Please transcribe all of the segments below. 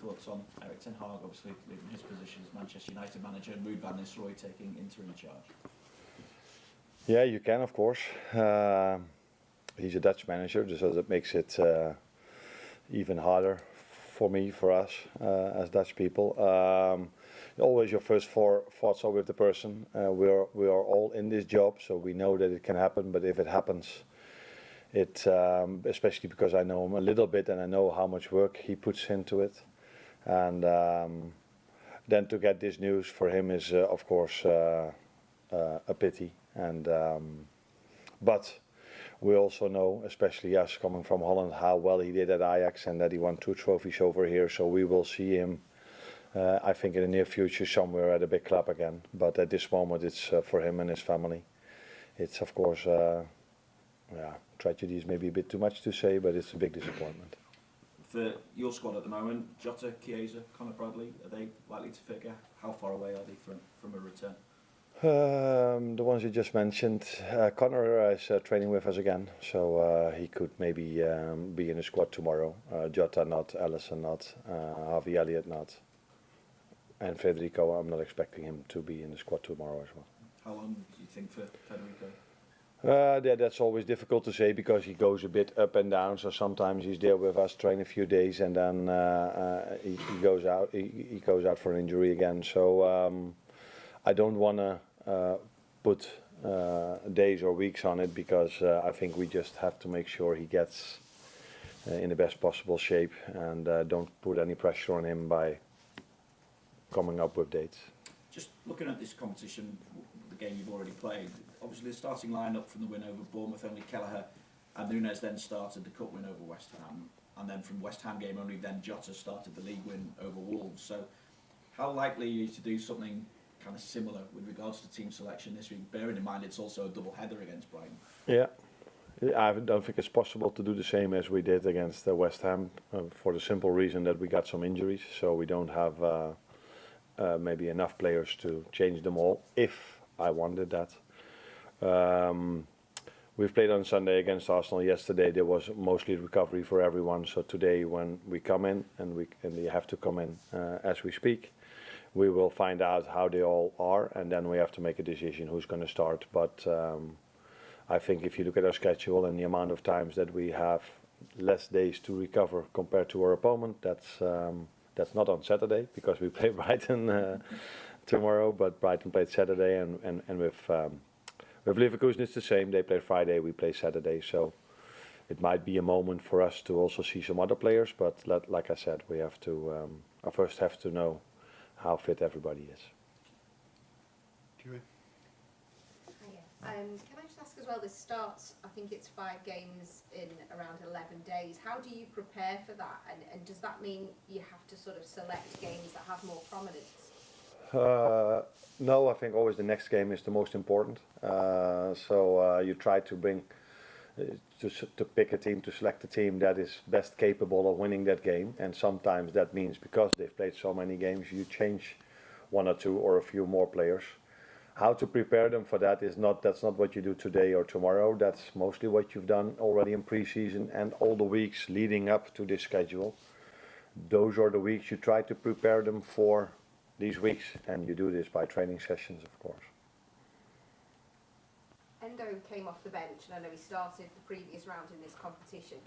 thoughts on Erik Ten Hag, obviously leaving his position as Manchester United manager, and Ruud van Nistelrooy taking interim charge? Yeah, you can, of course. He's a Dutch manager, so that makes it even harder for us as Dutch people. Always your first thoughts are with the person. We are all in this job, so we know that it can happen. But if it happens, especially because I know him a little bit and I know how much work he puts into it, and then to get this news for him is, of course, a pity. But we also know, especially us coming from Holland, how well he did at Ajax and that he won 2 trophies over here. So we will see him, I think, in the near future somewhere at a big club again. But at this moment, it's for him and his family. It's, of course, tragedy is maybe a bit too much to say, but it's a big disappointment. For your squad at the moment, Jota, Chiesa, Conor Bradley, are they likely to figure? How far away are they from a return? The ones you just mentioned, Conor is training with us again, so he could maybe be in the squad tomorrow. Jota not, Alisson not, Harvey Elliott not, and Federico, I'm not expecting him to be in the squad tomorrow as well. How long do you think for Federico? That's always difficult to say because he goes a bit up and down. So sometimes he's there with us, train a few days, and then he goes out. He goes out for an injury again. So I don't want to put days or weeks on it because I think we just have to make sure he gets in the best possible shape and don't put any pressure on him by coming up with dates. Just looking at this competition, the game you've already played, obviously the starting lineup from the win over Bournemouth, only Kelleher and Nunes then started the cup win over West Ham, and then from West Ham game only then Jota started the league win over Wolves. So how likely are you to do something kind of similar with regards to team selection this week, bearing in mind it's also a double header against Brighton? Yeah, I don't think it's possible to do the same as we did against West Ham for the simple reason that we got some injuries, so we don't have maybe enough players to change them all if I wanted that. We've played on Sunday against Arsenal yesterday. There was mostly recovery for everyone, so today when we come in and they have to come in as we speak, we will find out how they all are, and then we have to make a decision who's going to start. But I think if you look at our schedule and the amount of times that we have less days to recover compared to our opponent, that's not on Saturday because we play Brighton tomorrow. But Brighton played Saturday, and with Leverkusen it's the same. They play Friday, we play Saturday. So it might be a moment for us to also see some other players. But like I said, we have to first have to know how fit everybody is. Can I just ask as well, this starts, I think it's 5 games in around 11 days. How do you prepare for that? And does that mean you have to sort of select games that have more prominence? No, I think always the next game is the most important. So you try to bring, to pick a team, to select a team that is best capable of winning that game. And sometimes that means because they've played so many games, you change 1 or 2 or a few more players. How to prepare them for that's not what you do today or tomorrow. That's mostly what you've done already in pre-season and all the weeks leading up to this schedule. Those are the weeks you try to prepare them for these weeks, and you do this by training sessions, of course. Endo came off the bench, and I know he started the previous round in this competition.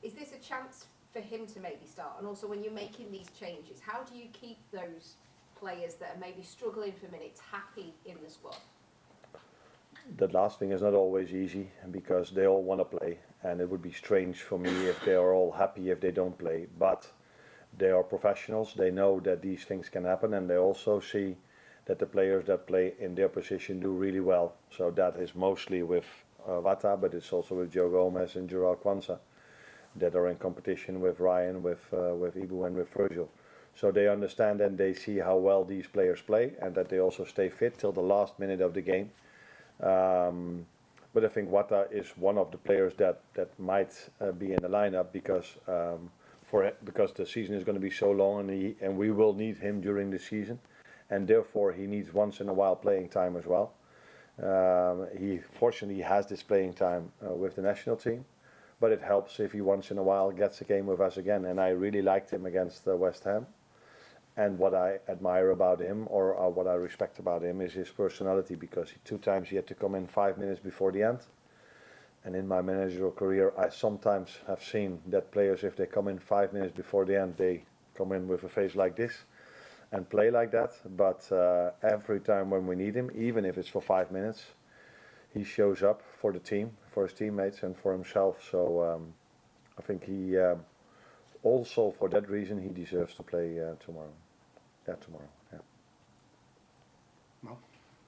Is this a chance for him to maybe start? And also, when you're making these changes, how do you keep those players that are maybe struggling for minutes happy in the squad? That last thing is not always easy because they all want to play, and it would be strange for me if they are all happy if they don't play. But they are professionals, they know that these things can happen, and they also see that the players that play in their position do really well. So that is mostly with Wata, but it's also with Joe Gomez and Joao Kwanzaa that are in competition with Ryan, with Ibu and with Virgil. So they understand and they see how well these players play and that they also stay fit till the last minute of the game. But I think Wata is one of the players that might be in the lineup because the season is going to be so long and we will need him during the season, and therefore he needs once in a while playing time as well. He fortunately has this playing time with the national team, but it helps if he once in a while gets a game with us again. And I really liked him against West Ham. And what I admire about him, or what I respect about him, is his personality, because 2 times he had to come in 5 minutes before the end. And in my managerial career, I sometimes have seen that players, if they come in 5 minutes before the end, they come in with a face like this and play like that. But every time when we need him, even if it's for 5 minutes, he shows up for the team, for his teammates and for himself. So I think he, also for that reason, he deserves to play tomorrow. Tomorrow. Well,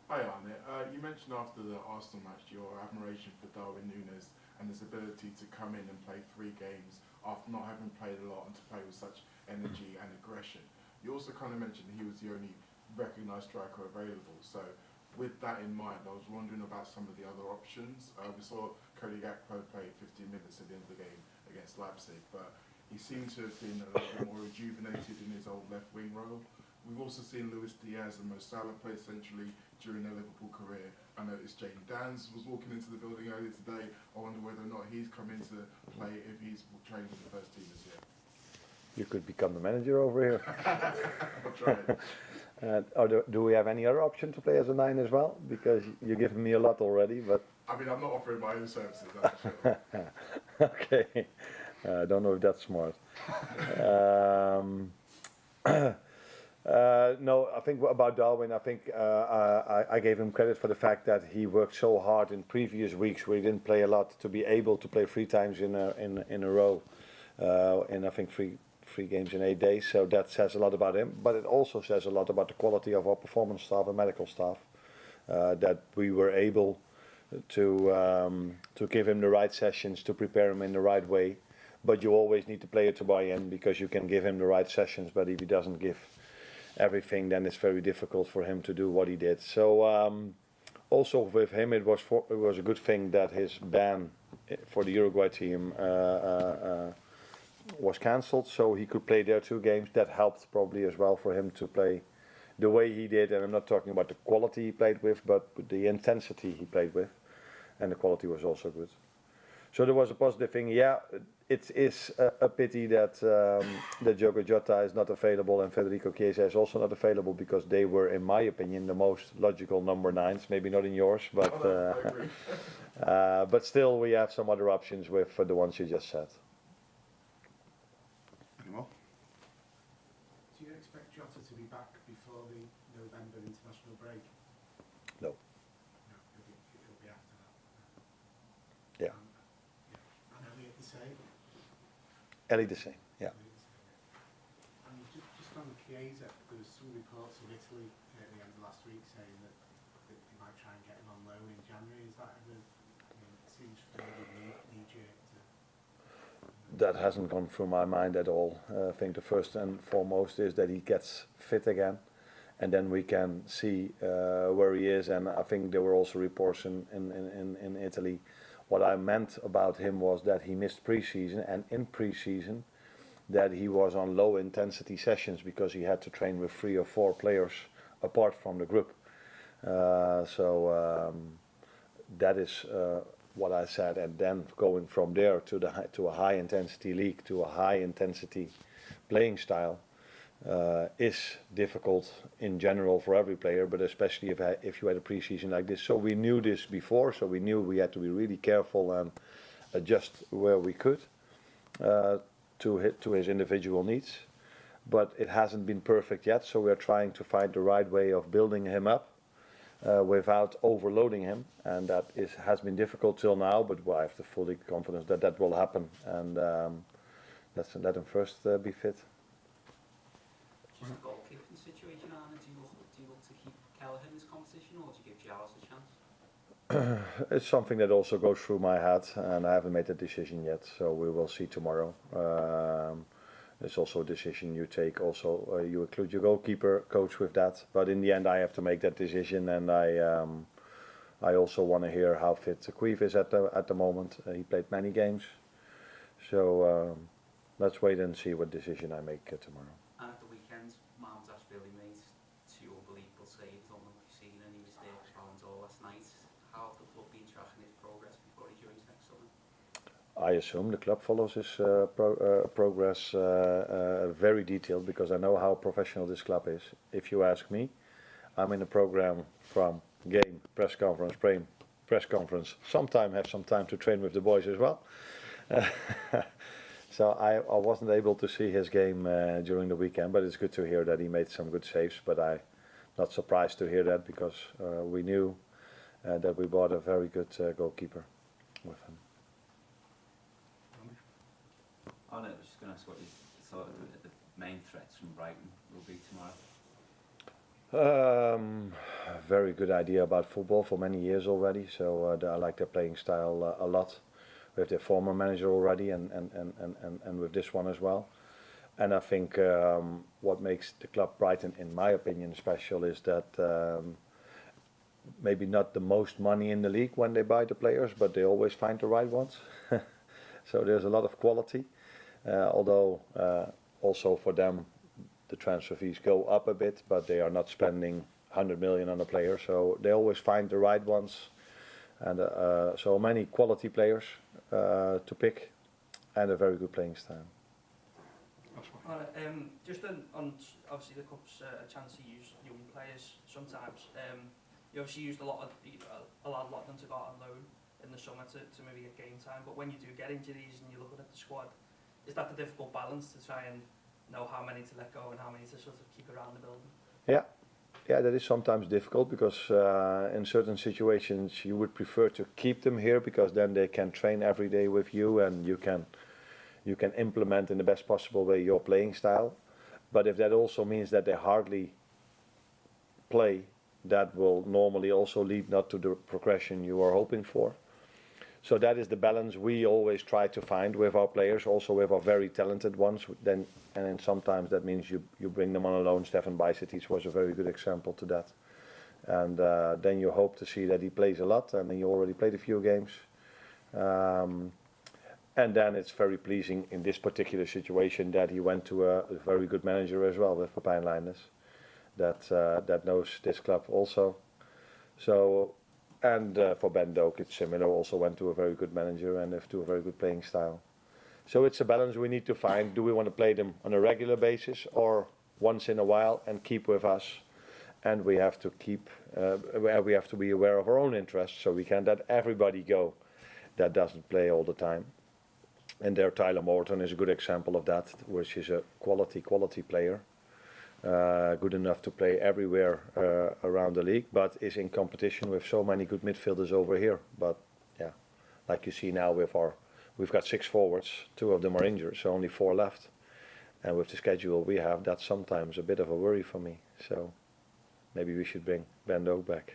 Hi Arne, you mentioned after the Arsenal match your admiration for Darwin Núñez and his ability to come in and play 3 games after not having played a lot and to play with such energy and aggression. You also kind of mentioned he was the only recognised striker available, so with that in mind I was wondering about some of the other options. We saw Cody Gakpo play 15 minutes at the end of the game against Leipzig, but he seemed to have been a little bit more rejuvenated in his old left wing role. We've also seen Luis Diaz and Mo Salah play centrally during their Liverpool career. I noticed Jane Danns was walking into the building earlier today. I wonder whether or not he's come into play if he's trained with the first team this year. You could become the manager over here. I'll try it. Or do we have any other option to play as a 9 as well? Because you're giving me a lot already, but... I mean, I'm not offering my own services, that's for sure. Okay. I don't know if that's smart. No, I think about Darwin, I think I gave him credit for the fact that he worked so hard in previous weeks where he didn't play a lot to be able to play 3 times in a row, and I think three games in 8 days. So that says a lot about him, but it also says a lot about the quality of our performance staff and medical staff, that we were able to give him the right sessions, to prepare him in the right way. But you always need the player to buy in, because you can give him the right sessions, but if he doesn't give everything, then it's very difficult for him to do what he did. So also with him, it was a good thing that his ban for the Uruguay team was cancelled, so he could play their 2 games. That helped probably as well for him to play the way he did. And I'm not talking about the quality he played with, but the intensity he played with, and the quality was also good. So there was a positive thing. Yeah, it is a pity that Diogo Jota is not available and Federico Chiesa is also not available, because they were, in my opinion, the most logical number 9s. Maybe not in yours, but I agree. but still we have some other options with the ones you just said. any more? Do you expect Jota to be back before the November international break? No. No, it'll be after that. Yeah. Yeah. And Elliot the same? Ellie the same. Yeah. And just on Chiesa, there was some reports of Italy at the end of last week saying that they might try and get him on loan in January. Is that ever, it seems fairly knee-jerk to... That hasn't gone through my mind at all. I think the first and foremost is that he gets fit again, and then we can see where he is. And I think there were also reports in Italy. What I meant about him was that he missed pre-season, and in pre-season that he was on low intensity sessions because he had to train with 3 or 4 players apart from the group. So that is what I said, and then going from there to a high intensity league, to a high intensity playing style, is difficult in general for every player, but especially if you had a pre-season like this. So we knew this before, so we knew we had to be really careful and adjust where we could to his individual needs. But it hasn't been perfect yet, so we're trying to find the right way of building him up without overloading him, and that has been difficult till now, but I have the full confidence that that will happen, and let's let him first be fit. Just the goalkeeping situation, Arne, do you look to keep Kelleher in this competition, or do you give Jaros a chance? It's something that also goes through my head, and I haven't made a decision yet, so we will see tomorrow. It's also a decision you take. Also, you include your goalkeeper coach with that, but in the end, I have to make that decision, and I also want to hear how fit Queeve is at the moment. He played many games, so let's wait and see what decision I make tomorrow. And at the weekend, Mamardashvili made 2 unbelievable saves. I don't know if you've seen any of his there last night. How have the club been tracking his progress before he joins next summer? I assume the club follows his progress very detailed, because I know how professional this club is. If you ask me, I'm in a program from game, press conference, press conference. Sometimes have some time to train with the boys as well. So I wasn't able to see his game during the weekend, but it's good to hear that he made some good saves. But I'm not surprised to hear that, because we knew that we bought a very good goalkeeper with him. I was just going to ask what you thought of the main threats from Brighton will be tomorrow. Very good idea about football for many years already, so I like their playing style a lot. With their former manager already, and with this one as well. And I think what makes the club Brighton, in my opinion, special is that maybe not the most money in the league when they buy the players, but they always find the right ones. So there's a lot of quality, although also for them the transfer fees go up a bit, but they are not spending 100 million on a player, so they always find the right ones. And so many quality players to pick, and a very good playing style. Just on obviously the cup's a chance to use young players sometimes. You obviously used a lot of them to go out on loan in the summer to maybe get game time. But when you do get injuries and you're looking at the squad, is that the difficult balance to try and know how many to let go and how many to sort of keep around the building? Yeah, that is sometimes difficult, because in certain situations you would prefer to keep them here, because then they can train every day with you, and you can implement in the best possible way your playing style. But if that also means that they hardly play, that will normally also lead not to the progression you are hoping for. So that is the balance we always try to find with our players, also with our very talented ones. Then sometimes that means you bring them on a loan. Stefan Bijcetic was a very good example to that. And then you hope to see that he plays a lot, and then you already played a few games. And then it's very pleasing in this particular situation that he went to a very good manager as well, with Pepijn Leijnders, that knows this club also. So. And for Ben Doak, it's similar. Also went to a very good manager and to a very good playing style. So it's a balance we need to find. Do we want to play them on a regular basis or once in a while and keep with us? And we have to we have to be aware of our own interests, so we can't let everybody go that doesn't play all the time. And there, Tyler Morton is a good example of that, which is a quality player. Good enough to play everywhere around the league, but is in competition with so many good midfielders over here. But yeah, like you see now we've got 6 forwards, 2 of them are injured, so only 4 left. And with the schedule we have, that's sometimes a bit of a worry for me. So maybe we should bring Ben Doak back.